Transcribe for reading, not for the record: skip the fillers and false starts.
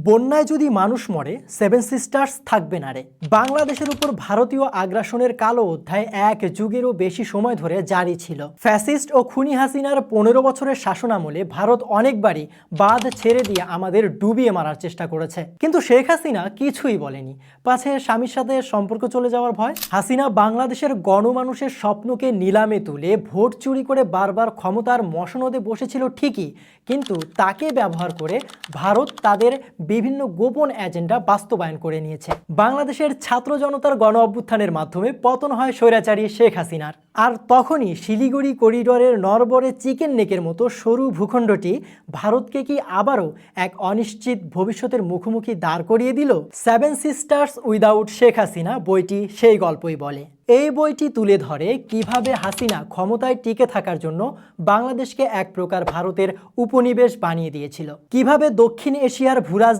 বন্যায় যদি মানুষ মরে সেভেন সিস্টার্স থাকবে না রে। বাংলাদেশের উপর ভারতীয় আগ্রাসনের কালো অধ্যায় এক যুগেরও বেশি সময় ধরে জারি ছিল। ফ্যাসিস্ট ও খুনি হাসিনার 15 বছরের শাসনামলে ভারত অনেকবারই বাঁধ ছেড়ে দিয়ে আমাদের ডুবিয়ে মারার চেষ্টা করেছে, কিন্তু শেখ হাসিনা কিছুই বলেনি। পাছে স্বামীর সাথে সম্পর্ক চলে যাওয়ার ভয়। হাসিনা বাংলাদেশের গণমানুষের স্বপ্নকে নিলামে তুলে ভোট চুরি করে বারবার ক্ষমতার মসনদে বসেছিল ঠিকই, কিন্তু তাকে ব্যবহার করে ভারত তাদের বিভিন্ন গোপন এজেন্ডা বাস্তবায়ন করে নিয়েছে। বাংলাদেশের ছাত্র জনতার গণ অভ্যুত্থানের মাধ্যমে পতন হয় স্বৈরাচারী শেখ হাসিনার। আর তখনই শিলিগুড়ি করিডোরের নরবরে চিকেন নেকের মতো সরু ভূখণ্ডটি ভারতকে কি আবারও এক অনিশ্চিত ভবিষ্যতের মুখোমুখি দাঁড় করিয়ে দিল? Seven sisters without Sheikh Hasina বইটি সেই গল্পই বলে। এই বইটি তুলে ধরে কিভাবে হাসিনা ক্ষমতায় টিকে থাকার জন্য বাংলাদেশকে এক প্রকার ভারতের উপনিবেশ বানিয়ে দিয়েছিল, কিভাবে দক্ষিণ এশিয়ার ভূরাজনীতি